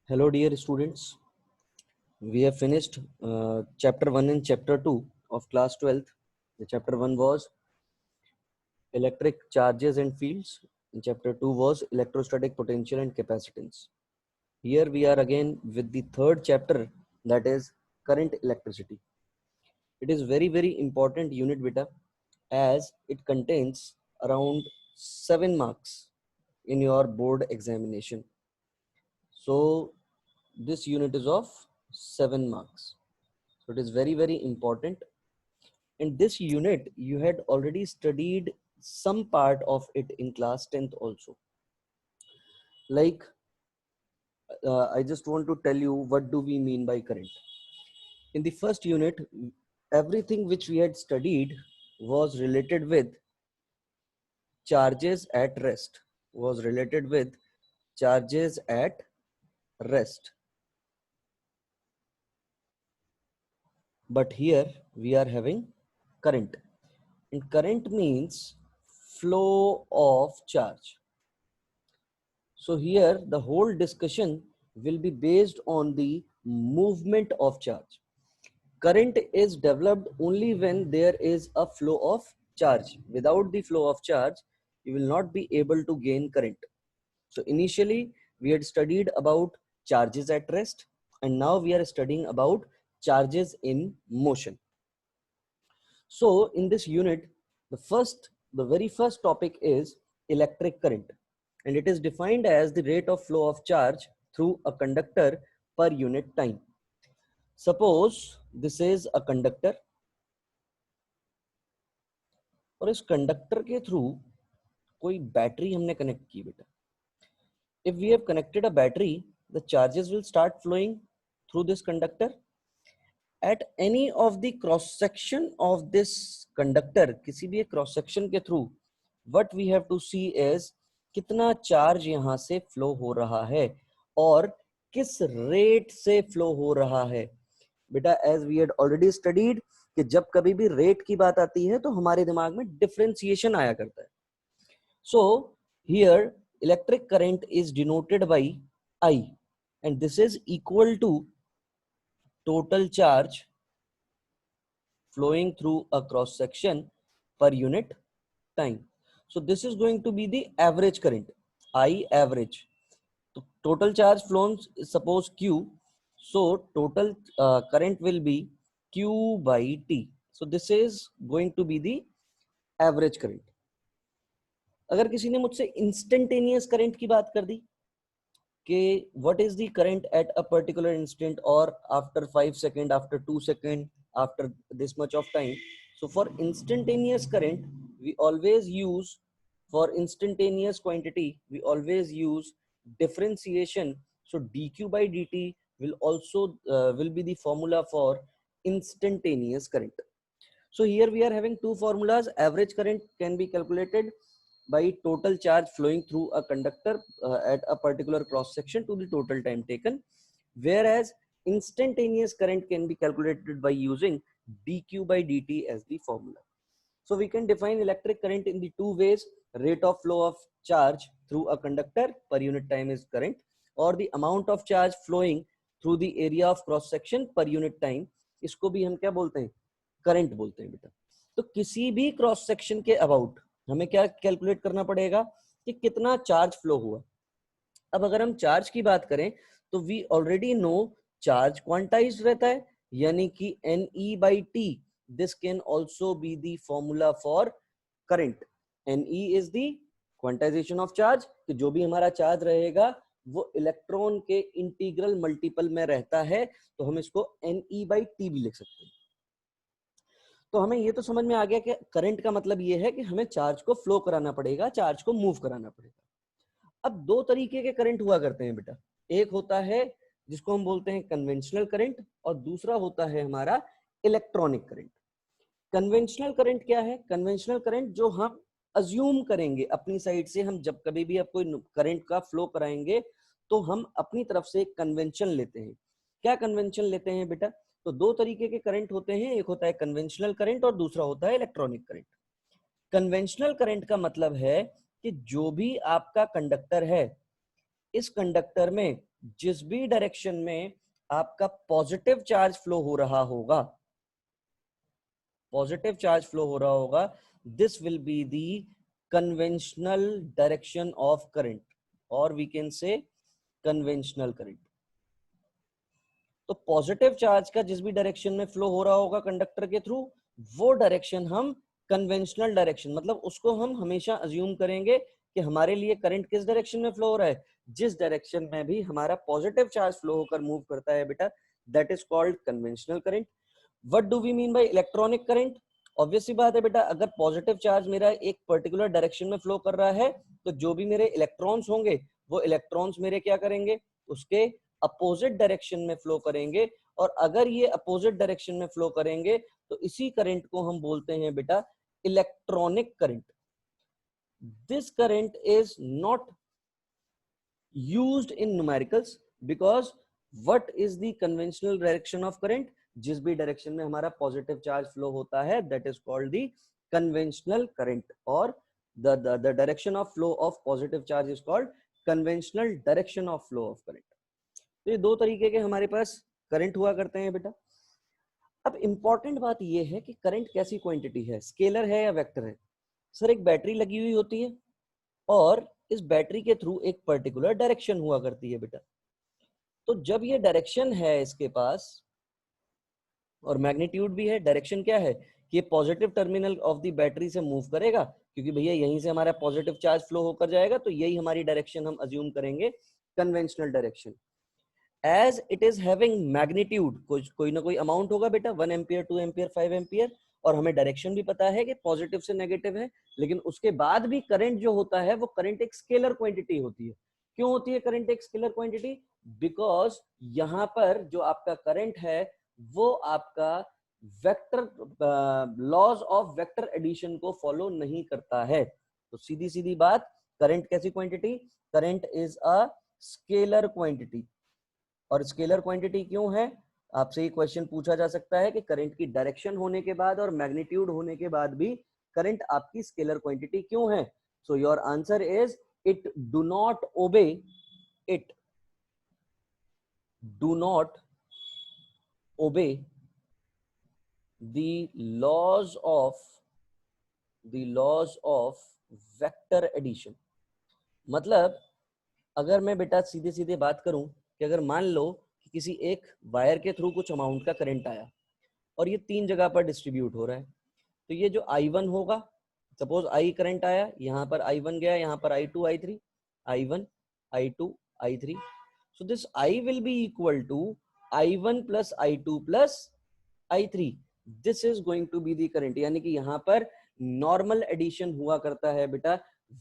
Hello, dear students. We have finished chapter 1 and chapter 2 of class 12th. The chapter 1 was electric charges and fields, and chapter 2 was electrostatic potential and capacitance. Here we are again with the third chapter, that is current electricity. It is very important unit beta, as it contains around 7 marks in your board examination. So this unit is of 7 marks. So it is very important. In this unit, you had already studied some part of it in class 10th also. Like, I just want to tell you what do we mean by current. In the first unit, everything which we had studied was related with charges at rest, was related with charges at rest. But here we are having current. And current means flow of charge. So here the whole discussion will be based on the movement of charge. Current is developed only when there is a flow of charge. Without the flow of charge, you will not be able to gain current. So initially we had studied about charges at rest, and now we are studying about charges in motion. So in this unit, the very first topic is electric current, and it is defined as the rate of flow of charge through a conductor per unit time. Suppose this is a conductor, और इस conductor के through कोई battery हमने connect की बेटा. If we have connected a battery, the charges will start flowing through this conductor. At any of the cross section of this conductor, किसी भी एक cross section के through, what we have to see is कितना charge यहाँ से flow हो रहा है और किस रेट से फ्लो हो रहा है. बेटा, as we had already studied कि जब कभी भी रेट की बात आती है तो हमारे दिमाग में डिफरेंशिएशन आया करता है. So here electric current is denoted by I, and this is equal to total charge flowing through a cross section per unit time. So this is going to be the average current, I average. So total charge flows is suppose Q. So total current will be Q by T. So this is going to be the average current. अगर किसी ने मुझसे instantaneous current की बात कर दी कि what is the current at a particular instant or after 5 second, after 2 second, after this much of time. So for instantaneous current, we always use, for instantaneous quantity, we always use differentiation. So dq by dt will also will be the formula for instantaneous current. So here we are having two formulas. Average current can be calculated by total charge flowing through a conductor at a particular cross section to the total time taken, whereas instantaneous current can be calculated by using dq by dt as the formula. So we can define electric current in the two ways: rate of flow of charge through a conductor per unit time is current, or the amount of charge flowing through the area of cross section per unit time. इसको भी हम क्या बोलते हैं? Current बोलते हैं बेटा. तो किसी भी क्रॉस सेक्शन के अबाउट हमें क्या कैलकुलेट करना पड़ेगा कि कितना चार्ज फ्लो हुआ. अब अगर हम चार्ज की बात करें तो we already know charge quantized रहता है, यानी कि Ne by T. This can also be the formula for current. Ne is the quantization of charge, कि जो भी हमारा चार्ज रहेगा वो इलेक्ट्रॉन के इंटीग्रल मल्टीपल में रहता है, तो हम इसको Ne by T भी लिख सकते हैं. तो हमें ये तो समझ में आ गया कि करंट का मतलब ये है कि हमें चार्ज को फ्लो कराना पड़ेगा, चार्ज को मूव कराना पड़ेगा. अब दो तरीके के करंट हुआ करते हैं बेटा. एक होता है जिसको हम बोलते हैं कन्वेंशनल करंट, और दूसरा होता है हमारा इलेक्ट्रॉनिक करंट. कन्वेंशनल करंट क्या है? कन्वेंशनल करंट जो हम अज्यूम करेंगे अपनी साइड से, हम जब कभी भी आप कोई करंट का फ्लो कराएंगे तो हम अपनी तरफ से एक कन्वेंशन लेते हैं. क्या कन्वेंशन लेते हैं बेटा? तो दो तरीके के करंट होते हैं, एक होता है कन्वेंशनल करंट और दूसरा होता है इलेक्ट्रॉनिक करंट. कन्वेंशनल करंट का मतलब है कि जो भी आपका कंडक्टर है इस कंडक्टर में जिस भी डायरेक्शन में आपका पॉजिटिव चार्ज फ्लो हो रहा होगा, पॉजिटिव चार्ज फ्लो हो रहा होगा, this will be the conventional direction of current, और we can say conventional current. तो पॉजिटिव चार्ज का जिस भी डायरेक्शन में फ्लो हो रहा होगा कंडक्टर के थ्रू, वो डायरेक्शन हम कन्वेंशनल डायरेक्शन, मतलब उसको हम हमेशा अज्यूम करेंगे कि हमारे लिए करंट किस डायरेक्शन में फ्लो हो रहा है, जिस डायरेक्शन में भी हमारा पॉजिटिव चार्ज फ्लो होकर मूव करता है बेटा, that is called conventional current. What do we mean by electronic current? Obvious सी बात है बेटा, अगर पॉजिटिव चार्ज मेरा एक पर्टिकुलर डायरेक्शन में फ्लो कर रहा है, तो जो भी मेरे इलेक्ट्रॉन्स होंगे, वो इलेक्ट्रॉन्स मेरे क्या करेंगे, उसके अपोजिट डायरेक्शन में फ्लो करेंगे। और अगर ये अपोजिट डायरेक्शन में फ्लो करेंगे, तो इसी करंट को हम बोलते हैं बेटा electronic current. This current is not used in numericals because what is the conventional direction of current? जिस भी डायरेक्शन में हमारा पॉजिटिव चार्ज फ्लो होता है, that is called the conventional current, और the direction of flow of positive charge is called conventional direction of flow of current। तो ये दो तरीके के हमारे पास करंट हुआ करते हैं बेटा। अब इंपॉर्टेंट बात ये है कि करंट कैसी क्वांटिटी है, स्केलर है या वेक्टर है? सर एक बैटरी लगी हुई होती है और इस बैटरी के थ्रू एक पर्टिकुलर डायरेक्शन हुआ करती है बेटा। तो जब ये डायरेक्शन है इसके पास और मैग्नीट्यूड भी है, डायरेक्शन क्या है कि ये positive terminal of the battery से मूव करेगा, क्योंकि भैया यहीं से हमारा पॉजिटिव चार्ज फ्लो होकर जाएगा, तो यही हमारी डायरेक्शन हम अज्यूम करेंगे conventional direction. As it is having magnitude, कोई ना कोई अमाउंट होगा बेटा, 1 एम्पियर, 2 एम्पियर, 5 एम्पियर, और हमें डायरेक्शन भी पता है कि पॉजिटिव से नेगेटिव है, लेकिन उसके बाद भी करंट जो होता है वो करंट एक स्केलर क्वांटिटी होती है। क्यों होती है करंट एक स्केलर क्वांटिटी? बिकॉज यहाँ पर जो आपका करंट है वो आपका vector laws of vector addition को फॉलो नहीं करता है। तो सीधी सीधी बात, करंट कैसी quantity? Current is a scalar quantity. और स्केलर क्वांटिटी क्यों है? आपसे ये क्वेश्चन पूछा जा सकता है कि करंट की डायरेक्शन होने के बाद और मैग्नीट्यूड होने के बाद भी करंट आपकी स्केलर क्वांटिटी क्यों है? So your answer is it do not obey, it do not obey the laws of vector addition. मतलब अगर मैं बेटा सीधे सीधे बात करूं कि अगर मान लो कि किसी एक वायर के थ्रू कुछ अमाउंट का करंट आया और ये 3 जगह पर डिस्ट्रीब्यूट हो रहा है, तो ये जो I1 होगा, सपोज I करंट आया, यहाँ पर I1 गया, यहाँ पर I2 I3, I1 I2 I3, so this I will be equal to I1 plus I2 plus I3, this is going to be the current। यानी कि यहाँ पर नॉर्मल एडिशन हुआ करता है बेटा,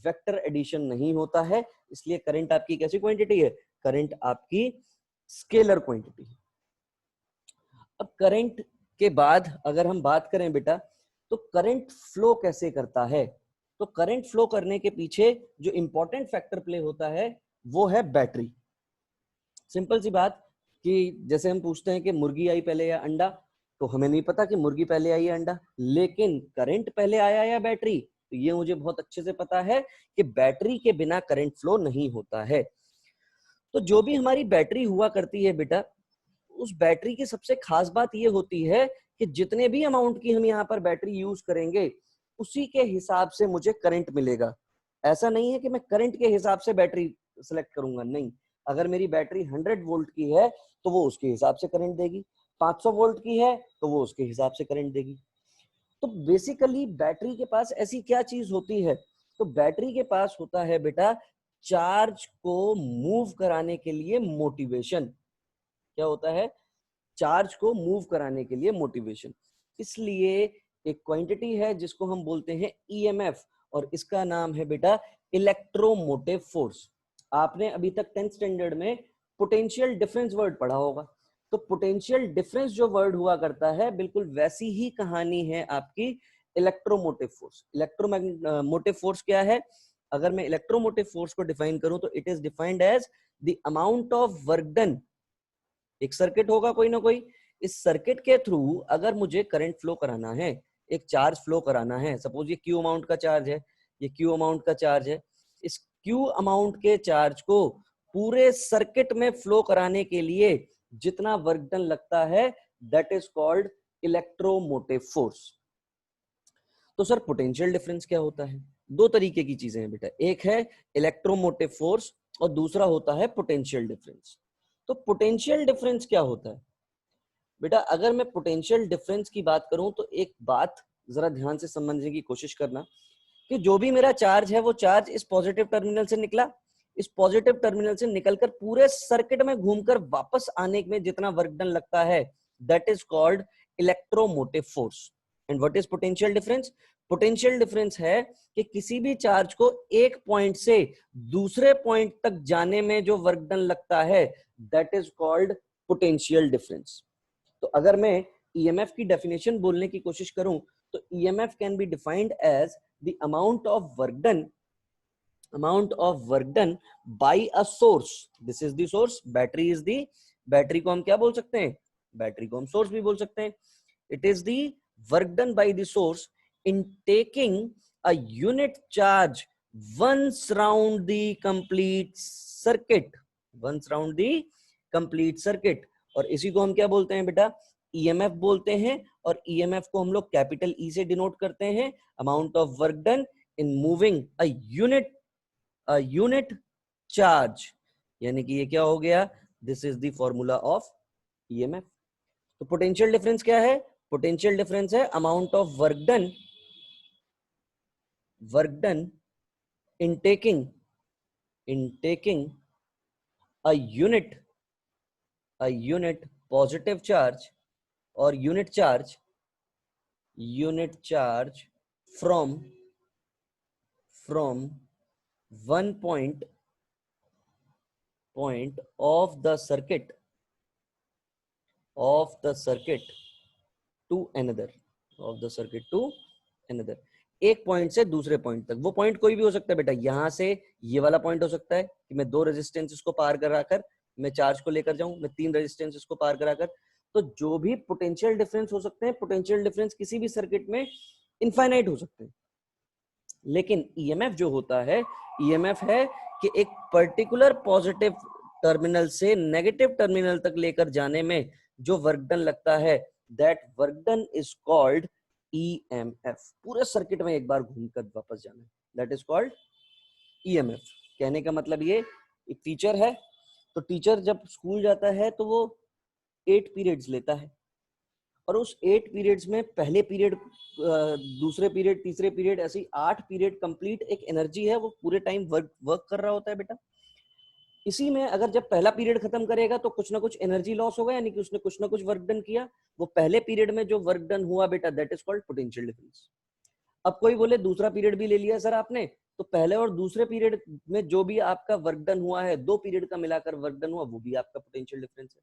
वेक्टर एडिशन नहीं होता है, इसलिए करंट आपकी कैसी क्वांटिटी है? करंट आपकी स्केलर क्वांटिटी है। अब करंट के बाद अगर हम बात करें बेटा, तो करंट फ्लो कैसे करता है? तो करंट फ्लो करने के पीछे जो इंपॉर्टेंट फैक्टर प्ले होता है वो है बैटरी। सिंपल सी बात कि जैसे हम पूछते हैं कि मुर्गी आई पहले या अंडा, तो हमें नहीं पता कि मुर्गी पहले आई या अंडा, लेकिन करंट पहले आया या बैटरी, तो ये मुझे बहुत अच्छे से पता है कि बैटरी के बिना करंट फ्लो नहीं होता है। तो जो भी हमारी बैटरी हुआ करती है बेटा, उस बैटरी की सबसे खास बात ये होती है कि जितने भी अमाउंट की हम यहाँ पर बैटरी यूज करेंगे उसी के हिसाब से मुझे करंट मिलेगा। ऐसा नहीं है कि मैं करंट के हिसाब से बैटरी सेलेक्ट करूंगा, नहीं। अगर मेरी बैटरी 100 वोल्ट की है तो वो उसके हिसाब से करंट देगी, 500 वोल्ट की है तो वो उसके हिसाब से करंट देगी। तो बेसिकली बैटरी के पास ऐसी क्या चीज होती है? तो बैटरी के पास होता है बेटा चार्ज को मूव कराने के लिए मोटिवेशन। क्या होता है? चार्ज को मूव कराने के लिए मोटिवेशन। इसलिए एक क्वांटिटी है जिसको हम बोलते हैं ईएमएफ, और इसका नाम है बेटा इलेक्ट्रोमोटिव फोर्स। आपने अभी तक 10th स्टैंडर्ड में पोटेंशियल डिफरेंस वर्ड पढ़ा होगा, तो पोटेंशियल डिफरेंस जो वर्ड हुआ करता है, बिल्कुल वैसी ही कहानी है आपकी इलेक्ट्रोमोटिव फोर्स। इलेक्ट्रोमोटिव फोर्स क्या है? अगर मैं इलेक्ट्रोमोटिव फोर्स को डिफाइन करूं तो it is defined as the amount of work done. एक सर्किट होगा कोई ना कोई, इस सर्किट के थ्रू अगर मुझे करंट फ्लो कराना है, एक चार्ज फ्लो कराना है, सपोज ये क्यू अमाउंट का चार्ज है, ये क्यू अमाउंट का चार्ज है, इस क्यू अमाउंट के चार्ज को पूरे सर्किट में फ्लो कराने के लिए जितना वर्क डन लगता है that is called electromotive force. तो सर पोटेंशियल डिफरेंस क्या होता है? दो तरीके की चीजें हैं बेटा, एक है इलेक्ट्रोमोटिव फोर्स और दूसरा होता है पोटेंशियल डिफरेंस। तो पोटेंशियल डिफरेंस क्या होता है बेटा? अगर मैं पोटेंशियल डिफरेंस की बात करूं तो एक बात जरा ध्यान से समझने की कोशिश करना कि जो भी मेरा चार्ज है वो चार्ज इस पॉजिटिव टर्मिनल से निकला, इस पॉजिटिव टर्मिनल से निकलकर पूरे सर्किट में घूमकर वापस आने में जितना वर्क डन लगता है that is called electromotive force. And what is potential difference? Potential difference है कि किसी भी चार्ज को एक पॉइंट से दूसरे पॉइंट तक जाने में जो वर्क डन लगता है that is called potential difference. तो अगर मैं ईएमएफ की डेफिनेशन बोलने की कोशिश करूं तो EMF can be defined as the amount of work done by a source. This is the source, battery is the, battery को हम क्या बोल सकते हैं? बैटरी को हम सोर्स भी बोल सकते हैं। It is the work done by the source in taking a unit charge once round the complete circuit, once round the complete circuit। और इसी को हम क्या बोलते हैं बेटा? ईएमएफ बोलते हैं। और ईएमएफ को हम लोग कैपिटल ई से डिनोट करते हैं, amount of work done in moving a unit charge. यानी कि ये क्या हो गया? This is the formula of EMF. तो पोटेंशियल डिफरेंस क्या है? पोटेंशियल डिफरेंस है amount of work done in taking a unit positive charge or unit charge from one point of the circuit to another, एक point से दूसरे point तक। वो point कोई भी हो सकता है बेटा, यहां से ये वाला पॉइंट हो सकता है कि मैं 2 रेजिस्टेंसेस को पार कराकर मैं चार्ज को लेकर जाऊं, मैं 3 रेजिस्टेंसेस को पार कराकर। तो जो भी पोटेंशियल डिफरेंस हो सकते हैं, पोटेंशियल डिफरेंस किसी भी सर्किट में इनफाइनाइट हो सकते हैं। लेकिन ईएमएफ जो होता है, ईएमएफ है कि एक पर्टिकुलर पॉजिटिव टर्मिनल से नेगेटिव टर्मिनल तक लेकर जाने में जो वर्क डन लगता है that work done is called EMF. पूरे सर्किट में एक बार घूमकर वापस जाना है, दैट इज कॉल्ड ईएमएफ। कहने का मतलब ये, एक टीचर है तो टीचर जब स्कूल जाता है तो वो 8 पीरियड्स लेता है और उस 8 पीरियड्स में पहले पीरियड, दूसरे पीरियड, तीसरे पीरियड, ऐसी 8 पीरियड कंप्लीट एक एनर्जी है, वो पूरे टाइम वर्क कर रहा होता है बेटा। इसी में अगर जब पहला पीरियड खत्म करेगा तो कुछ ना कुछ एनर्जी लॉस होगा, यानी कि उसने कुछ ना कुछ वर्क डन किया। वो पहले पीरियड में जो वर्क डन हुआ बेटा that is called potential difference. अब कोई बोले दूसरा पीरियड भी ले लिया सर आपने, तो पहले और दूसरे पीरियड में जो भी आपका वर्क डन हुआ है, 2 पीरियड का मिलाकर वर्क डन हुआ, वो भी आपका पोटेंशियल डिफरेंस है।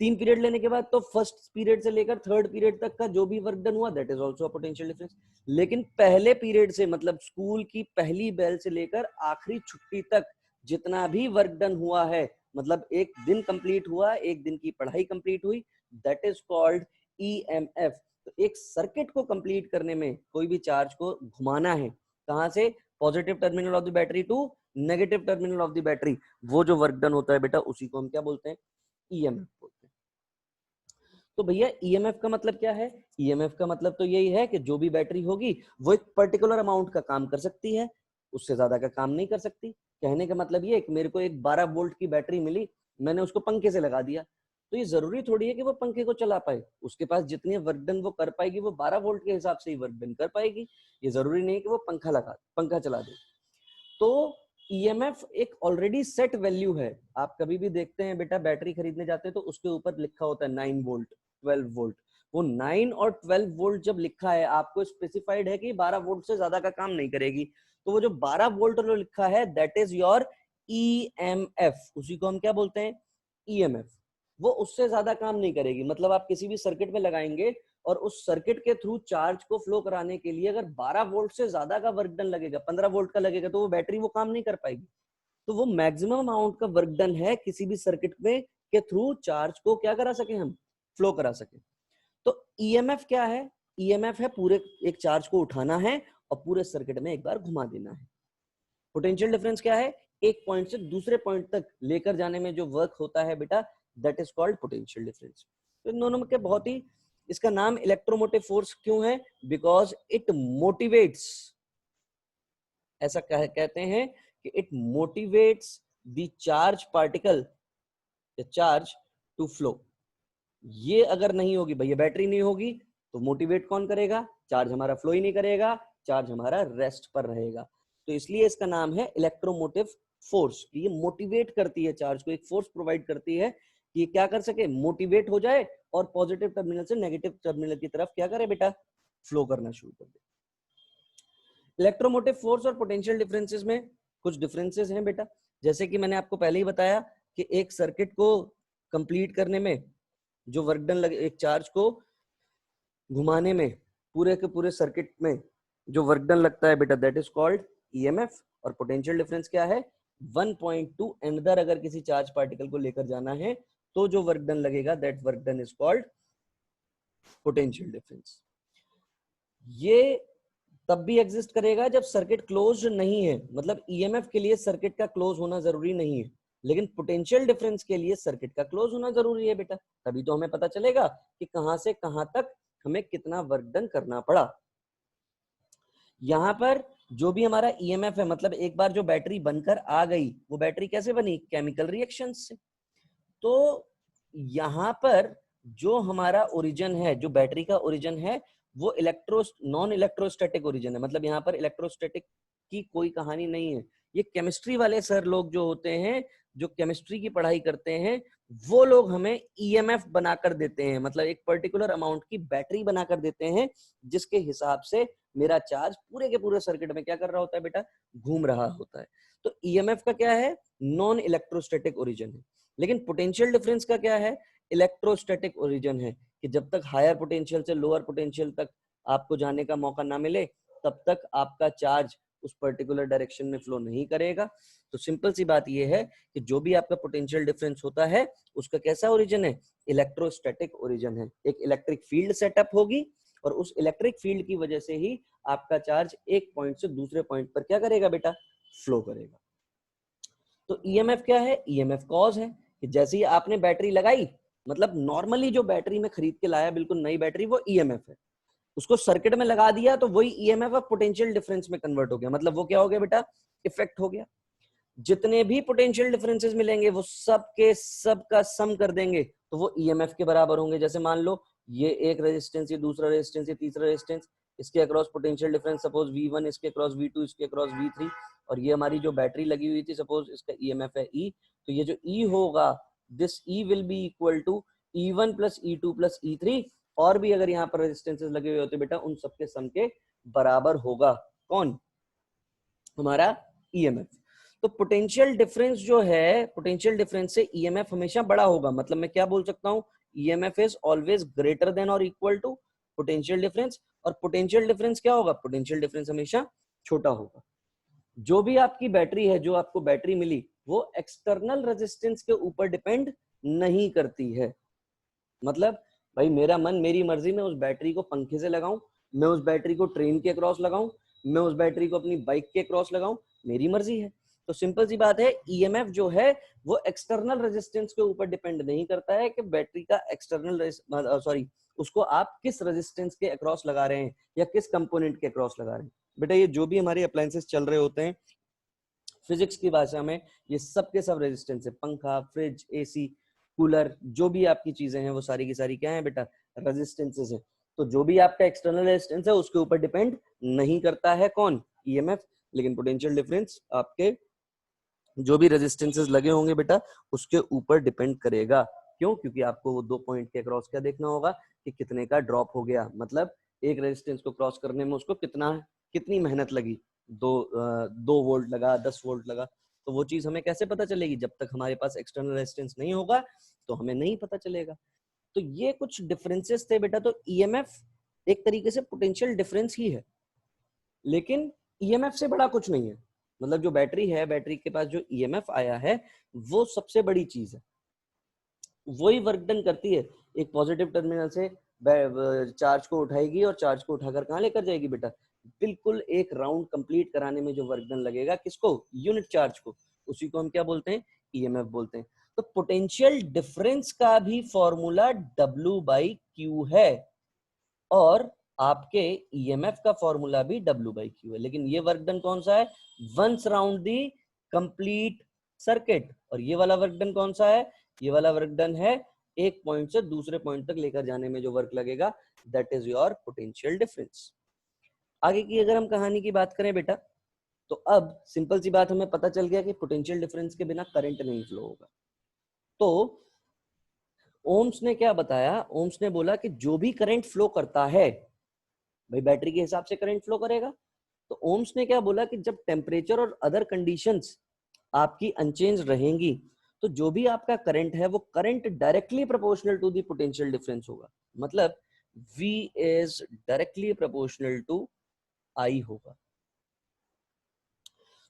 3 पीरियड लेने के बाद तो फर्स्ट पीरियड से लेकर थर्ड पीरियड तक का जो भी वर्क डन हुआ that is also potential difference. लेकिन पहले पीरियड से, मतलब स्कूल की पहली बेल से लेकर आखिरी छुट्टी तक जितना भी वर्क डन हुआ है, मतलब एक दिन कंप्लीट हुआ, एक दिन की पढ़ाई कंप्लीट हुई, दैट इज कॉल्ड ईएमएफ। तो एक सर्किट को कंप्लीट करने में कोई भी चार्ज को घुमाना है, कहां से? Positive terminal of the battery to negative terminal of the battery, वो जो वर्क डन होता है बेटा उसी को हम क्या बोलते हैं? ईएमएफ बोलते हैं। तो भैया ईएमएफ का मतलब क्या है? ईएमएफ का मतलब तो यही है कि जो भी बैटरी होगी वो एक पर्टिकुलर अमाउंट का काम कर सकती है, उससे ज्यादा का काम नहीं कर सकती। कहने का मतलब ये है कि मेरे को एक 12 वोल्ट की बैटरी मिली, मैंने उसको पंखे से लगा दिया, तो ये जरूरी थोड़ी है कि वो पंखे को चला पाए। उसके पास जितनी वर्क डन वो कर पाएगी वो 12 वोल्ट के हिसाब से ही वर्क डन कर पाएगी। ये जरूरी नहीं है कि वो पंखा चला दे। तो ईएमएफ एक ऑलरेडी सेट वैल्यू है। आप कभी भी देखते हैं बेटा, बैटरी खरीदने जाते हैं तो उसके ऊपर लिखा होता है 9 वोल्ट, 12 वोल्ट। वो 9 और 12 वोल्ट जब लिखा है, आपको स्पेसिफाइड है कि 12 वोल्ट से ज्यादा का काम नहीं करेगी। तो वो जो 12 वोल्ट जो लिखा है दैट इज योर ईएमएफ, उसी को हम क्या बोलते हैं? ईएमएफ। वो उससे ज्यादा काम नहीं करेगी। मतलब आप किसी भी सर्किट में लगाएंगे और उस सर्किट के थ्रू चार्ज को फ्लो कराने के लिए अगर 12 वोल्ट से ज्यादा का वर्क डन लगेगा, 15 वोल्ट का लगेगा, तो वो बैटरी वो काम नहीं कर पाएगी। तो वो मैक्सिमम अमाउंट का वर्क डन है किसी भी सर्किट में के थ्रू चार्ज को क्या करा सके, हम फ्लो करा सके। तो ईएमएफ क्या है? ईएमएफ है पूरे एक चार्ज को उठाना है और पूरे सर्किट में एक बार घुमा देना है। पोटेंशियल डिफरेंस क्या है? एक पॉइंट से दूसरे पॉइंट तक लेकर जाने में जो वर्क होता है बेटा, that is called potential difference. तो इन दोनों के बहुत ही, इसका नाम इलेक्ट्रोमोटिव फोर्स क्यों है? बिकॉज इट मोटिवेट्स, ऐसा कहते हैं कि it motivates the charge particle, charge to flow. ये अगर नहीं होगी भैया, बैटरी नहीं होगी, तो मोटिवेट कौन करेगा? चार्ज हमारा फ्लो ही नहीं करेगा, चार्ज हमारा रेस्ट पर रहेगा। तो इसलिए इसका नाम है इलेक्ट्रोमोटिव फोर्स, कि ये मोटिवेट करती है चार्ज को, एक फोर्स प्रोवाइड करती है कि ये क्या कर सके, मोटिवेट हो जाए और पॉजिटिव टर्मिनल से नेगेटिव टर्मिनल की तरफ क्या करे बेटा, फ्लो करना शुरू कर दे। इलेक्ट्रोमोटिव फोर्स और पोटेंशियल डिफरेंसेस में कुछ डिफरेंसेस हैं बेटा, जैसे कि मैंने आपको पहले ही बताया कि एक सर्किट को कंप्लीट करने में जो वर्क डन लगे, एक चार्ज को घुमाने में पूरे के पूरे सर्किट में जो वर्क डन लगता है बेटा, दैट इज कॉल्ड ईएमएफ। और पोटेंशियल डिफरेंस क्या है? 1.2 अंदर अगर किसी चार्ज पार्टिकल को लेकर जाना है तो जो वर्क डन लगेगा, that work done is called potential difference. ये तब भी एग्जिस्ट करेगा जब सर्किट क्लोज नहीं है, मतलब ईएमएफ के लिए सर्किट का क्लोज होना जरूरी नहीं है, लेकिन पोटेंशियल डिफरेंस के लिए सर्किट का क्लोज होना जरूरी है बेटा। तभी तो हमें पता चलेगा कि कहां से कहां तक हमें कितना वर्क डन करना पड़ा। यहां पर जो भी हमारा ईएमएफ है, मतलब एक बार जो बैटरी बनकर आ गई, वो बैटरी कैसे बनी? केमिकल रिएक्शन से। तो यहां पर जो हमारा ओरिजिन है, जो बैटरी का ओरिजिन है, वो नॉन इलेक्ट्रोस्टैटिक ओरिजिन है, मतलब यहाँ पर इलेक्ट्रोस्टैटिक की कोई कहानी नहीं है। ये केमिस्ट्री वाले सर लोग जो होते हैं, जो केमिस्ट्री की पढ़ाई करते हैं, वो लोग हमें ईएमएफ बनाकर देते हैं, मतलब एक पर्टिकुलर अमाउंट की बैटरी बनाकर देते हैं, जिसके हिसाब से मेरा चार्ज पूरे के पूरे सर्किट में क्या कर रहा होता है बेटा, घूम रहा होता है। तो ईएमएफ का क्या है? नॉन इलेक्ट्रोस्टैटिक ओरिजिन है। लेकिन पोटेंशियल डिफरेंस का क्या है? इलेक्ट्रोस्टैटिक ओरिजिन है, कि जब तक हायर पोटेंशियल से लोअर पोटेंशियल तक आपको जाने का मौका ना मिले, तब तक आपका चार्ज उस पर्टिकुलर डायरेक्शन में फ्लो नहीं करेगा। तो सिंपल सी बात यह है कि जो भी आपका पोटेंशियल डिफरेंस होता है, उसका कैसा ओरिजिन है? इलेक्ट्रोस्टैटिक ओरिजिन है। एक इलेक्ट्रिक फील्ड सेटअप होगी और उस इलेक्ट्रिक फील्ड की वजह से ही आपका चार्ज एक पॉइंट से दूसरे पॉइंट पर क्या करेगा बेटा, फ्लो करेगा। तो ईएमएफ क्या है? ईएमएफ कॉज है कि जैसे ही आपने बैटरी लगाई, मतलब नॉर्मली जो बैटरी में खरीद के लाया बिल्कुल नई बैटरी, वो ईएमएफ है। उसको सर्किट में लगा दिया तो वही ईएमएफ अब पोटेंशियल डिफरेंस में कन्वर्ट हो गया, मतलब वो क्या हो गया बेटा, इफेक्ट हो गया। जितने भी पोटेंशियल डिफरेंसेस मिलेंगे वो सब के सब का सम कर देंगे तो वो ईएमएफ के बराबर होंगे। जैसे मान लो ये एक रेजिस्टेंस, ये दूसरा रेजिस्टेंस, ये तीसरा रेजिस्टेंस, इसके across potential difference suppose V1, इसके अक्रॉस V2, इसके अक्रॉस V3, और ये हमारी जो बैटरी लगी हुई थी, सपोज इसका ईएमएफ है E, तो ये जो E होगा, this E will be equal to E1 plus E2 plus E3, और भी अगर यहाँ पर रेजिस्टेंसेस लगे हुए होते बेटा, उन सबके सम के बराबर होगा कौन? हमारा ईएमएफ। तो पोटेंशियल डिफरेंस जो है, पोटेंशियल डिफरेंस से ईएमएफ हमेशा बड़ा होगा। मतलब मैं क्या बोल सकता हूँ, EMF is always greater than और इक्वल टू पोटेंशियल डिफरेंस। और पोटेंशियल डिफरेंस क्या होगा? पोटेंशियल डिफरेंस हमेशा छोटा होगा। जो भी आपकी बैटरी है, जो आपको बैटरी मिली, वो एक्सटर्नल रेजिस्टेंस के ऊपर डिपेंड नहीं करती है। मतलब भाई मेरा मन, मेरी मर्जी में उस बैटरी को पंखे से लगाऊं, मैं उस बैटरी को ट्रेन के क्रॉस लगाऊं, मैं उस बैटरी को अपनी बाइक के क्रॉस लगाऊं, मेरी मर्जी है। तो सिंपल सी बात है, ईएमएफ जो है वो एक्सटर्नल रेजिस्टेंस के ऊपर डिपेंड नहीं करता है कि बैटरी का एक्सटर्नल उसको आप किस रेजिस्टेंस के अक्रॉस लगा रहे हैं या किस कंपोनेंट के अक्रॉस लगा रहे हैं। बेटा ये जो भी हमारे अप्लायंसेस चल रहे होते हैं, फिजिक्स की भाषा में ये सब के सब रेजिस्टेंस है। पंखा, फ्रिज, एसी, कूलर, जो भी आपकी चीजें हैं वो सारी की सारी क्या है बेटा, रेजिस्टेंसेस है। तो जो भी आपका एक्सटर्नल रेजिस्टेंस है उसके ऊपर डिपेंड नहीं करता है कौन? ईएमएफ। लेकिन पोटेंशियल डिफरेंस आपके जो भी रेजिस्टेंसेस लगे होंगे बेटा उसके ऊपर डिपेंड करेगा। क्यों? क्योंकि आपको वो 2 पॉइंट के क्रॉस क्या देखना होगा कि कितने का ड्रॉप हो गया, मतलब एक रेजिस्टेंस को क्रॉस करने में उसको कितनी मेहनत लगी। 2 वोल्ट लगा, 10 वोल्ट लगा, तो वो चीज हमें कैसे पता चलेगी? जब तक हमारे पास एक्सटर्नल रेजिस्टेंस नहीं होगा तो हमें नहीं पता चलेगा। तो ये कुछ डिफरेंसेस थे बेटा। तो ईएमएफ एक तरीके से पोटेंशियल डिफरेंस ही है, लेकिन ईएमएफ से बड़ा कुछ नहीं है। मतलब जो बैटरी है, बैटरी के पास जो ईएमएफ आया है वो सबसे बड़ी चीज है, वही वर्क डन करती है। एक पॉजिटिव टर्मिनल से चार्ज को उठाएगी और चार्ज को उठाकर कहाँ लेकर जाएगी बेटा? बिल्कुल एक राउंड कंप्लीट कराने में जो वर्क डन लगेगा, किसको? यूनिट चार्ज को, उसी को हम क्या बोलते हैं, ईएमएफ बोलते हैं। तो पोटेंशियल डिफरेंस का भी फॉर्मूला W/Q है और आपके ईएमएफ का फॉर्मूला भी W/Q है, लेकिन ये वर्क डन कौन सा है, once round the complete circuit, और ये वाला वर्क डन कौन सा है, ये वाला वर्क डन है एक पॉइंट से दूसरे पॉइंट तक लेकर जाने में जो वर्क लगेगा, that is your potential difference. आगे की अगर हम कहानी की बात करें बेटा, तो अब सिंपल सी बात हमें पता चल गया कि पोटेंशियल डिफरेंस के बिना करंट नहीं फ्लो होगा। तो ओम्स ने क्या बताया, ओम्स ने बोला कि जो भी करंट फ्लो करता है, भाई बैटरी के हिसाब से करंट फ्लो करेगा, तो ओम्स ने क्या बोला कि जब टेम्परेचर और अदर कंडीशंस आपकी अनचेंज रहेंगी, तो जो भी आपका करंट है वो current directly proportional to the potential difference होगा। मतलब V is directly proportional to I होगा।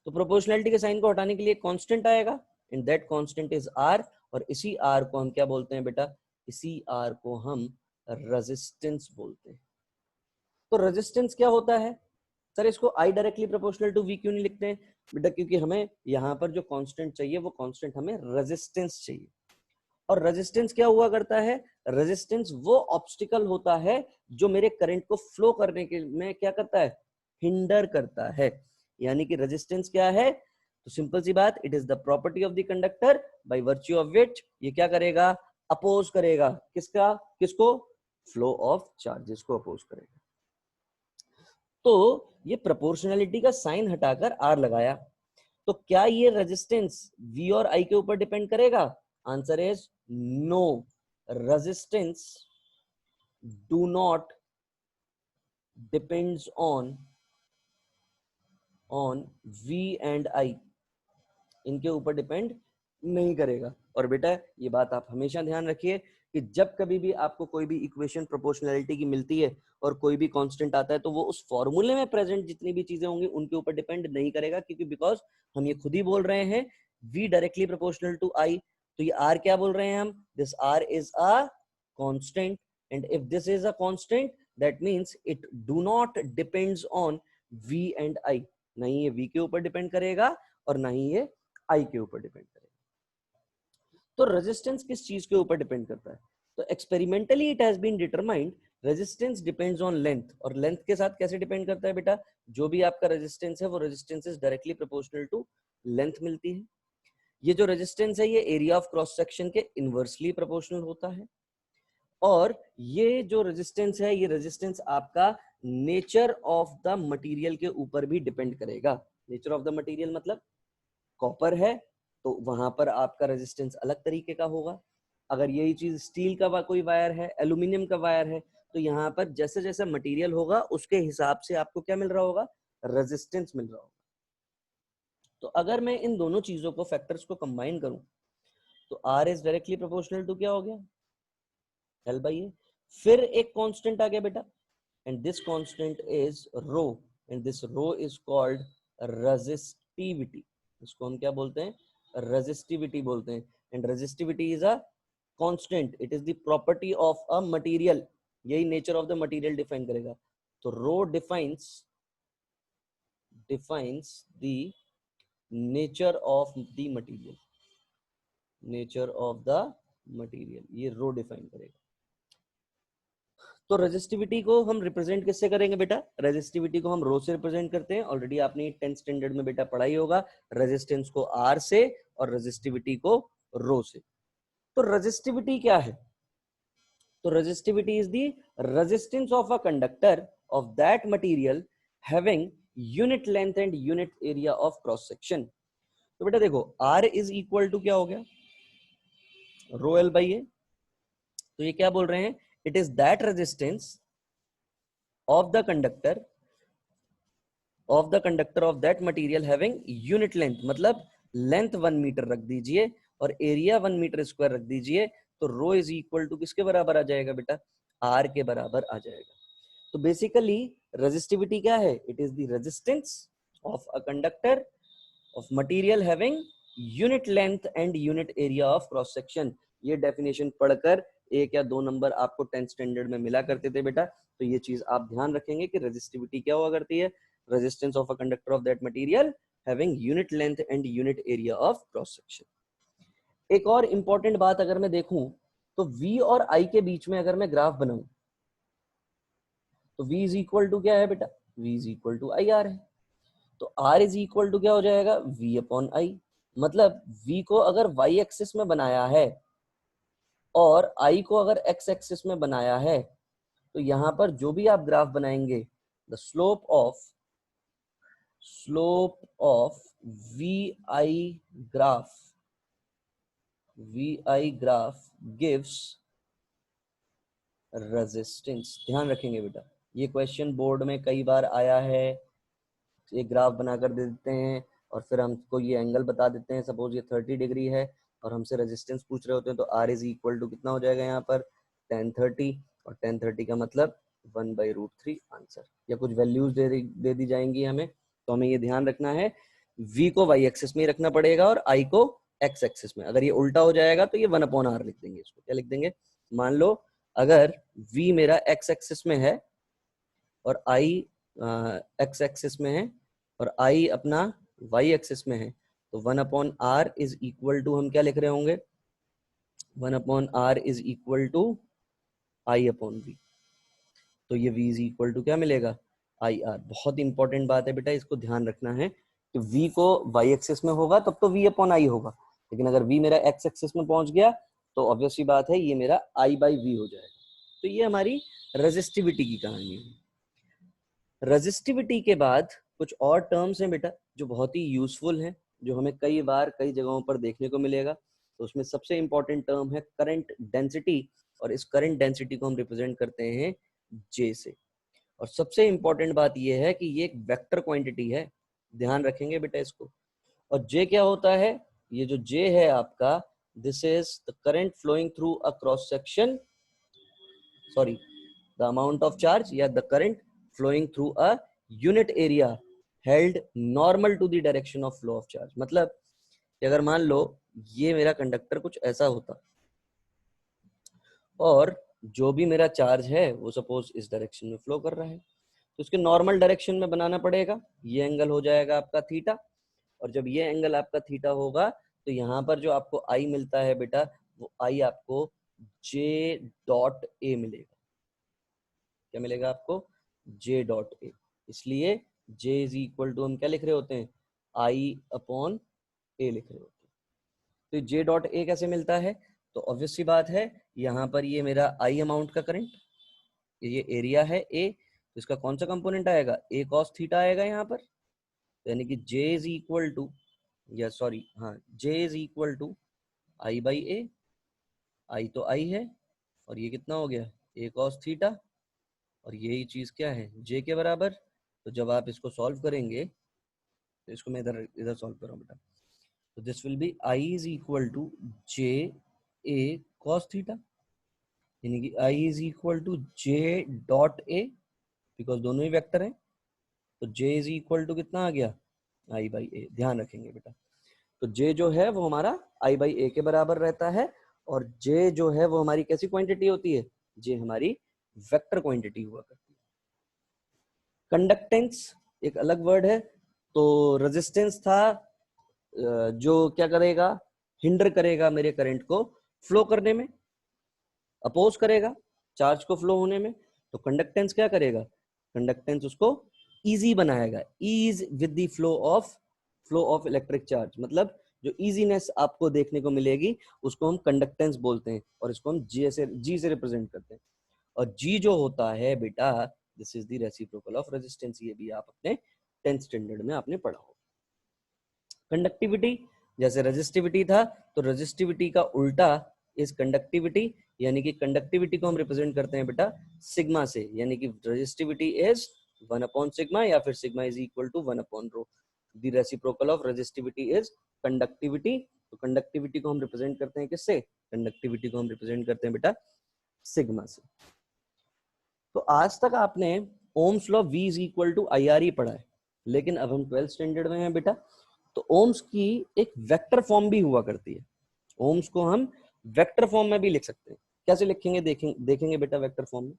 तो प्रोपोर्शनलिटी के साइन को हटाने के लिए कांस्टेंट आएगा, and that constant is R, और इसी R को हम क्या बोलते हैं बेटा, इसी R को हम रेजिस्टेंस बोलते हैं। तो रेजिस्टेंस क्या होता है सर, इसको I directly proportional to V क्यों नहीं लिखते हैं बेटा, क्योंकि हमें यहाँ पर जो कांस्टेंट चाहिए वो कांस्टेंट हमें रेजिस्टेंस चाहिए। और रेजिस्टेंस क्या हुआ करता है, रेजिस्टेंस वो ऑब्स्टिकल होता है जो मेरे करंट को फ्लो करने के में क्या करता है, हिंडर करता है। यानी कि रेजिस्टेंस क्या है, तो सिंपल सी बात, it is the property of the conductor by virtue of which ये क्या करेगा, अपोज करेगा, किसका, किसको, फ्लो ऑफ चार्जेस को अपोज करेगा। तो ये प्रोपोर्शनलिटी का साइन हटाकर R लगाया, तो क्या ये रेजिस्टेंस V और I के ऊपर डिपेंड करेगा, answer is no, resistance do not depends on V and I, इनके ऊपर डिपेंड नहीं करेगा। और बेटा ये बात आप हमेशा ध्यान रखिए कि जब कभी भी आपको कोई भी इक्वेशन प्रोपोर्शनलिटी की मिलती है और कोई भी कांस्टेंट आता है, तो वो उस फॉर्मूले में प्रेजेंट जितनी भी चीजें होंगी उनके ऊपर डिपेंड नहीं करेगा, क्योंकि बिकॉज हम ये खुद ही बोल रहे हैं V directly proportional to I, तो ये R क्या बोल रहे हैं हम, this R is a constant, and if this is a constant that means it do not depends on V and I, नहीं ये V के ऊपर डिपेंड करेगा और ना ही ये I के ऊपर डिपेंड करेगा। तो रेजिस्टेंस किस चीज के ऊपर डिपेंड करता है, तो experimentally it has been determined resistance depends on length, और लेंथ के साथ कैसे डिपेंड करता है बेटा, जो भी आपका रेजिस्टेंस है वो resistance is directly proportional to length मिलती है। ये जो रेजिस्टेंस है ये एरिया ऑफ क्रॉस सेक्शन के इनवर्सली प्रोपोर्शनल होता है, और ये जो रेजिस्टेंस है ये रेजिस्टेंस आपका नेचर ऑफ द मटेरियल के ऊपर भी डिपेंड करेगा। नेचर ऑफ द मटेरियल मतलब कॉपर है तो वहां पर आपका रेजिस्टेंस अलग तरीके का होगा, अगर यही चीज स्टील का कोई वायर है, एल्यूमिनियम का वायर है, तो यहाँ पर जैसे जैसे मटेरियल होगा उसके हिसाब से आपको क्या मिल रहा होगा, रेजिस्टेंस मिल रहा होगा। तो अगर मैं इन दोनों चीजों को, फैक्टर्स को कंबाइन करूं, तो R is directly proportional to क्या हो गया, L बाई ए, फिर एक कांस्टेंट आ गया बेटा, and this constant is rho, and this rho is called resistivity, इसको हम क्या बोलते हैं, रेजिस्टिविटी बोलते हैं, and resistivity is a constant, it is the property of a material, यही nature of the material define करेगा। तो rho defines the nature of the material, nature of the material, ये रो डिफाइन करेगा। तो resistivity को हम represent किससे करेंगे बेटा, रेजिस्टिविटी को हम रो से रिप्रेजेंट करते हैं, ऑलरेडी आपने 10th स्टैंडर्ड में बेटा पढ़ा ही होगा, रेजिस्टेंस को R से और रेजिस्टिविटी को रो से। तो रेजिस्टिविटी क्या है, तो resistivity is the resistance of a conductor of that material having unit length and unit area of cross section. तो बेटा देखो R इज इक्वल टू क्या हो गया, रो L बाई ए, तो ये क्या बोल रहे हैं, it is that resistance of the conductor of that material having unit length, मतलब लेंथ 1 मीटर रख दीजिए और एरिया 1 मीटर स्क्वायर रख दीजिए, तो रो इज इक्वल टू किसके बराबर आ जाएगा बेटा, R के बराबर आ जाएगा। तो बेसिकली रेजिस्टिविटी क्या है, it is the resistance of a conductor of material having unit length and unit area of cross section. ये डेफिनेशन पढ़कर 1 या 2 नंबर आपको 10th स्टैंडर्ड में मिला करते थे बेटा, तो ये चीज आप ध्यान रखेंगे कि रेजिस्टिविटी क्या हुआ करती है, resistance of a conductor of that material having unit length and unit area of cross section. एक और इंपॉर्टेंट बात अगर मैं देखूं तो V और I के बीच में अगर मैं ग्राफ बनाऊं तो V इज इक्वल टू क्या है बेटा, V is equal to I R है, तो R इज इक्वल टू क्या हो जाएगा, V अपॉन I। मतलब V को अगर Y एक्सिस में बनाया है और I को अगर X एक्सिस में बनाया है तो यहां पर जो भी आप ग्राफ बनाएंगे, the slope of VI graph gives resistance. ध्यान रखेंगे बेटा, ये क्वेश्चन बोर्ड में कई बार आया है। एक ग्राफ बनाकर दे देते हैं और फिर हमको ये एंगल बता देते हैं, सपोज ये 30 डिग्री है और हमसे रेजिस्टेंस पूछ रहे होते हैं, तो R इज इक्वल टू कितना हो जाएगा यहाँ पर, tan 30, और tan 30 का मतलब 1/√3 आंसर, या कुछ वैल्यूज दे दी जाएंगी हमें। तो हमें ये ध्यान रखना है, V को Y एक्सिस में ही रखना पड़ेगा और I को X एक्सिस में। अगर ये उल्टा हो जाएगा तो ये 1/R लिख देंगे। इसको क्या लिख देंगे, मान लो अगर V मेरा X एक्सिस में है और I X एक्सिस में है और I अपना Y एक्सिस में है, तो 1/R इज इक्वल टू, हम क्या लिख रहे होंगे, 1/R is equal to I upon V। तो ये V इज इक्वल टू क्या मिलेगा, IR। बहुत इंपॉर्टेंट बात है बेटा, इसको ध्यान रखना है कि V को Y एक्सिस में होगा तब तो V अपॉन I होगा, लेकिन अगर V मेरा X एक्सिस में पहुंच गया तो ऑब्वियस सी बात है ये मेरा I/V हो जाएगा। तो ये हमारी रेजिस्टिविटी की कहानी है। रेजिस्टिविटी के बाद कुछ और टर्म्स हैं बेटा जो बहुत ही यूजफुल हैं, जो हमें कई बार कई जगहों पर देखने को मिलेगा। तो उसमें सबसे इंपॉर्टेंट टर्म है करंट डेंसिटी, और इस करंट डेंसिटी को हम रिप्रेजेंट करते हैं J से। और सबसे इंपॉर्टेंट बात यह है कि ये एक वेक्टर क्वांटिटी है, ध्यान रखेंगे बेटा इसको। और J क्या होता है, ये जो J है आपका, this is the current flowing through a cross section, sorry, the amount of charge या the current flowing through a unit area held normal to the direction of flow of charge। मतलब कि अगर मान लो ये मेरा conductor कुछ ऐसा होता और जो भी मेरा चार्ज है वो सपोज इस डायरेक्शन में फ्लो कर रहा है, तो इसके नॉर्मल डायरेक्शन में बनाना पड़ेगा। ये एंगल हो जाएगा आपका थीटा, और जब ये एंगल आपका थीटा होगा तो यहाँ पर जो आपको I मिलता है बेटा, वो I आपको J.A मिलेगा। क्या मिलेगा आपको, J.A। इसलिए J इज इक्वल टू, हम क्या लिख रहे होते हैं, I/A लिख रहे होते हैं। तो J.A कैसे मिलता है, तो ऑब्वियस सी बात है, यहाँ पर ये मेरा I अमाउंट का करंट, ये एरिया है A, तो इसका कौन सा कंपोनेंट आएगा, A cos थीटा आएगा यहाँ पर। यानी कि J इज इक्वल टू, या सॉरी हाँ, J is equal to I/A। I तो I है और ये कितना हो गया, A cos थीटा, और यही चीज क्या है, J के बराबर। तो जब आप इसको सॉल्व करेंगे, तो इसको मैं इधर सॉल्व कर रहा हूँ बेटा, तो this will be I is equal to J.A cos theta, यानी कि I is equal to J.A, because दोनों ही वेक्टर हैं। तो J इज इक्वल टू कितना आ गया, I/A। ध्यान रखेंगे बेटा, तो J जो है वो हमारा I/A के बराबर रहता है, और J जो है वो हमारी कैसी क्वांटिटी होती है, J हमारी वेक्टर क्वांटिटी हुआ करती है। कंडक्टेंस एक अलग वर्ड है। तो रेजिस्टेंस था जो क्या करेगा, हिंडर करेगा मेरे करंट को फ्लो करने में, अपोज करेगा चार्ज को फ्लो होने में। तो कंडक्टेंस क्या करेगा, कंडक्टेंस उसको इजी बनाएगा, ease with the flow of electric charge. मतलब जो इजीनेस आपको देखने को मिलेगी उसको हम कंडक्टेंस बोलते हैं, और इसको हम जी से रिप्रेजेंट करते हैं। और जी जो होता है बेटा, this is the reciprocal of resistance. ये भी आप अपने 10th स्टैंडर्ड में आपने पढ़ा हो। कंडक्टिविटी जैसे रेजिस्टिविटी था, तो रेजिस्टिविटी का उल्टा इज कंडक्टिविटी, यानी कि कंडक्टिविटी को हम रिप्रेजेंट करते हैं बेटा सिग्मा से, यानी कि रेजिस्टिविटी इज 1/सिग्मा, या फिर sigma is equal to 1/ρ। The reciprocal of resistivity is conductivity. तो कंडक्टिविटी को हम रिप्रेजेंट करते हैं किससे, कंडक्टिविटी को हम रिप्रेजेंट करते हैं बेटा सिग्मा से। तो आज तक आपने Ohm's law V is equal to IR ही पढ़ा है, लेकिन अब हम 12th स्टैंडर्ड में हैं बेटा, तो ओम्स की एक वेक्टर फॉर्म भी हुआ करती है। ओम्स को हम वेक्टर फॉर्म में भी लिख सकते हैं। कैसे लिखेंगे, देखेंगे बेटा वेक्टर फॉर्म में।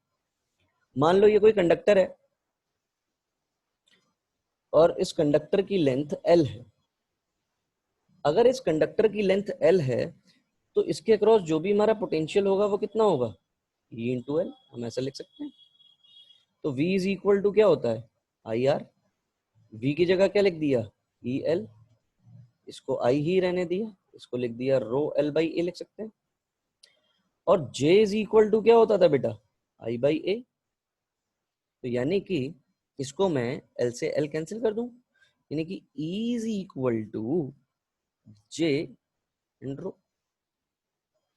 मान लो ये कोई कंडक्टर है, और इस कंडक्टर की लेंथ L है। अगर इस कंडक्टर की लेंथ L है तो इसके अक्रॉस जो भी हमारा पोटेंशियल होगा वो कितना होगा, E इंटू एल, हम ऐसा लिख सकते हैं। तो V इज इक्वल टू क्या होता है, आई आर। V की जगह क्या लिख दिया, ई एल, इसको आई ही रहने दिया, इसको लिख दिया रो एल बाई ए लिख सकते हैं। और J इज इक्वल टू क्या होता था बेटा, आई बाई ए। तो यानी कि इसको मैं L से L कैंसिल कर दूं, यानी कि E is equal to J in rho,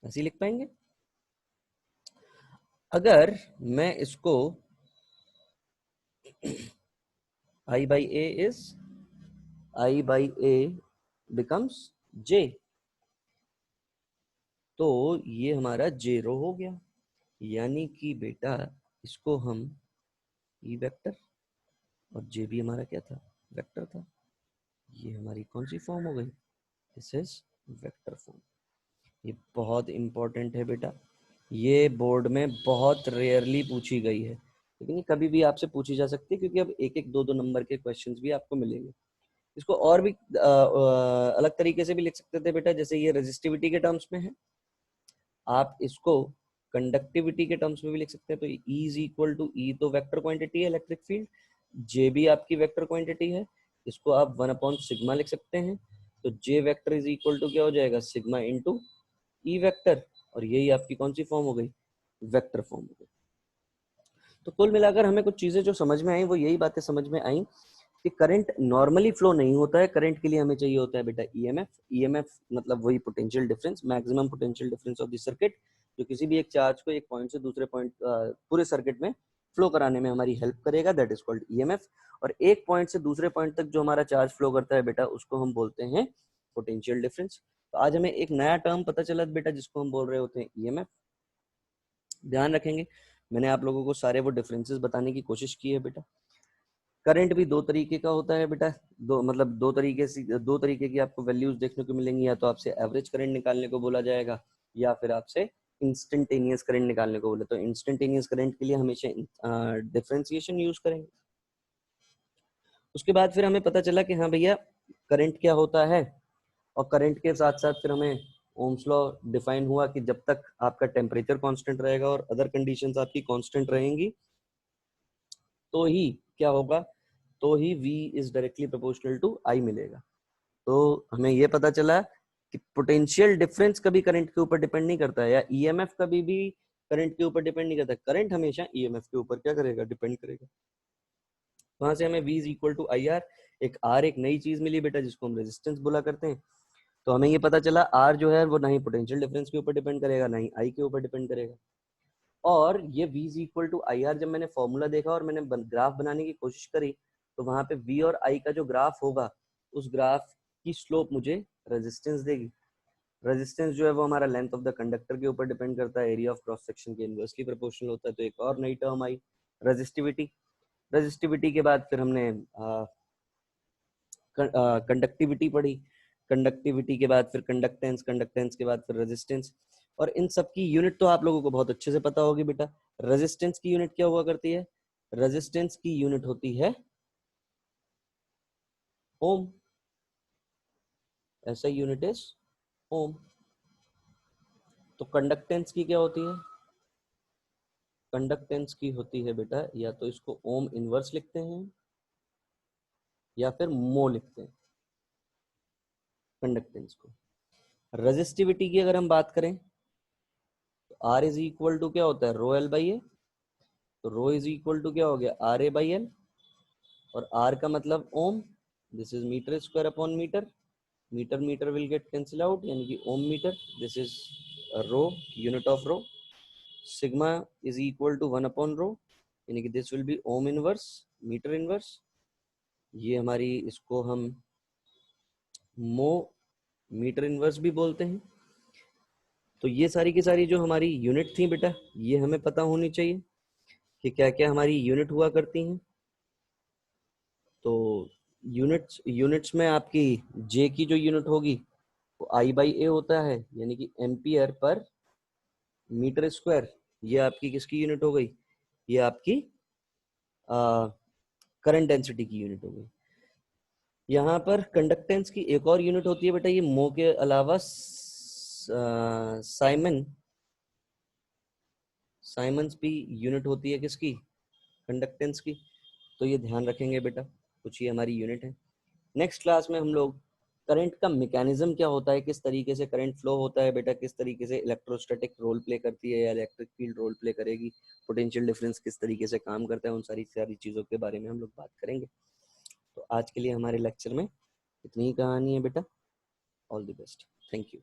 ऐसे लिख पाएंगे। अगर मैं इसको I by A is I by A becomes J, तो ये हमारा J रो हो गया। यानी कि बेटा इसको हम E वेक्टर, और J भी हमारा क्या था, वेक्टर था। ये हमारी कौन सी फॉर्म हो गई, दिस इज वेक्टर फॉर्म। ये बहुत इंपॉर्टेंट है बेटा, ये बोर्ड में बहुत रेयरली पूछी गई है, लेकिन ये कभी भी आपसे पूछी जा सकती है, क्योंकि अब एक एक दो दो नंबर के क्वेश्चंस भी आपको मिलेंगे। इसको और भी अलग तरीके से भी लिख सकते थे बेटा, जैसे ये रेजिस्टिविटी के टर्म्स में है, आप इसको कंडक्टिविटी के टर्म्स में भी लिख सकते हैं। तो E is equal to, E तो वेक्टर क्वांटिटी है इलेक्ट्रिक फील्ड, J भी आपकी वेक्टर क्वांटिटी है, इसको आप 1 अपॉन सिग्मा लिख सकते हैं। तो J vector is equal to क्या हो जाएगा, सिग्मा इंटू E वेक्टर, और यही आपकी कौन सी फॉर्म हो गई, वेक्टर फॉर्म हो गई। तो कुल मिलाकर हमें कुछ चीजें जो समझ में आई वो यही बातें समझ में आई कि करंट नॉर्मली फ्लो नहीं होता है, करंट के लिए हमें चाहिए होता है बेटा ईएमएफ। ईएमएफ मतलब वही potential difference, maximum potential difference of the circuit, जो किसी भी एक चार्ज को एक पॉइंट से दूसरे पॉइंट पूरे सर्किट में फ्लो कराने में हमारी हेल्प करेगा, दैट इज कॉल्ड ईएमएफ। और एक पॉइंट से दूसरे पॉइंट तक जो हमारा चार्ज फ्लो करता है बेटा, उसको हम बोलते हैं पोटेंशियल डिफरेंस। तो आज हमें एक नया टर्म पता चला बेटा, जिसको हम बोल रहे होते हैं ईएमएफ। ध्यान रखेंगे, मैंने आप लोगों को सारे वो डिफरेंसेस बताने की कोशिश की है बेटा। करंट भी दो तरीके का होता है बेटा, दो तरीके की आपको वैल्यूज देखने को मिलेंगी। या तो आपसे एवरेज करंट निकालने को बोला जाएगा, या फिर आपसे इंस्टेंटेनियस करंट निकालने को बोले। तो इंस्टेंटेनियस करंट के लिए हमेशा डिफरेंशिएशन यूज करेंगे। उसके बाद फिर हमें पता चला कि हाँ भैया करंट क्या होता है, और करंट के साथ साथ फिर हमें ओम्स लॉ डिफाइन हुआ कि जब तक आपका टेम्परेचर कांस्टेंट रहेगा और अदर कंडीशंस आपकी कांस्टेंट रहेंगी, तो ही क्या होगा, तो ही V is directly proportional to I मिलेगा। तो हमें ये पता चला कि पोटेंशियल डिफरेंस कभी करंट के ऊपर डिपेंड नहीं करता है, या ईएमएफ कभी भी करंट के ऊपर डिपेंड नहीं करता, करंट हमेशा ईएमएफ के ऊपर क्या करेगा, डिपेंड करेगा। वहां से हमें V is equal to I R, एक R एक नई चीज मिली बेटा, जिसको हम रेजिस्टेंस बोला करते हैं। तो हमें ये पता चला R जो है वो ना ही पोटेंशियल डिफरेंस के ऊपर डिपेंड करेगा, ना ही I के ऊपर डिपेंड करेगा। और ये V is equal to I R, जब मैंने फॉर्मूला देखा और मैंने ग्राफ बनाने की कोशिश करी, तो वहां पे V और I का जो ग्राफ होगा, उस ग्राफ की स्लोप मुझे रेजिस्टेंस देगी। रेजिस्टेंस जो है वो हमारा लेंथ ऑफ द कंडक्टर के ऊपर डिपेंड करता है, एरिया ऑफ क्रॉस सेक्शन के इनवर्सली प्रोपोर्शनल होता है। तो एक और नई टर्म आई, रेजिस्टिविटी। रेजिस्टिविटी के बाद फिर हमने कंडक्टिविटी पढ़ी, कंडक्टिविटी के बाद फिर कंडक्टेंस, कंडक्टेंस के बाद फिर रेजिस्टेंस। और इन सब की यूनिट तो आप लोगों को बहुत अच्छे से पता होगी बेटा। रेजिस्टेंस की यूनिट क्या हुआ करती है, रेजिस्टेंस की यूनिट होती है ओम, ऐसा यूनिट इज ओम। तो कंडक्टेंस की क्या होती है, कंडक्टेंस की होती है बेटा, या तो इसको ओम इनवर्स लिखते हैं या फिर मो लिखते हैं कंडक्टेंस को। रेजिस्टिविटी की अगर हम बात करें, तो R इज इक्वल टू क्या होता है, रो एल बाई ए। तो रो इज इक्वल टू क्या हो गया, आर ए बाई एल, और R का मतलब ohm, this is meter square upon meter, meter meter will get cancel out, यानी कि ohm meter, this is rho, unit of rho. Sigma is equal to 1 upon rho, यानी कि this will be ohm inverse, meter inverse. ये हमारी, इसको हम मो metre inverse भी बोलते हैं। तो ये सारी की सारी जो हमारी यूनिट थी बेटा, ये हमें पता होनी चाहिए कि क्या क्या हमारी यूनिट हुआ करती हैं। तो यूनिट्स में आपकी जे की जो यूनिट होगी वो आई बाई ए होता है, यानी कि एम्पियर पर मीटर स्क्वायर। ये आपकी किसकी यूनिट हो गई, ये आपकी करंट डेंसिटी की यूनिट हो गई। यहाँ पर कंडक्टेंस की एक और यूनिट होती है बेटा, ये मो के अलावा साइमंस भी यूनिट होती है किसकी, कंडक्टेंस की। तो ये ध्यान रखेंगे बेटा, कुछ ये हमारी यूनिट है। नेक्स्ट क्लास में हम लोग करंट का मैकेनिज्म क्या होता है, किस तरीके से करंट फ्लो होता है बेटा, किस तरीके से इलेक्ट्रोस्टैटिक रोल प्ले करती है या इलेक्ट्रिक फील्ड रोल प्ले करेगी, पोटेंशियल डिफरेंस किस तरीके से काम करता है, उन सारी सारी चीज़ों के बारे में हम लोग बात करेंगे। तो आज के लिए हमारे लेक्चर में इतनी ही कहानी है बेटा। All the best, thank you.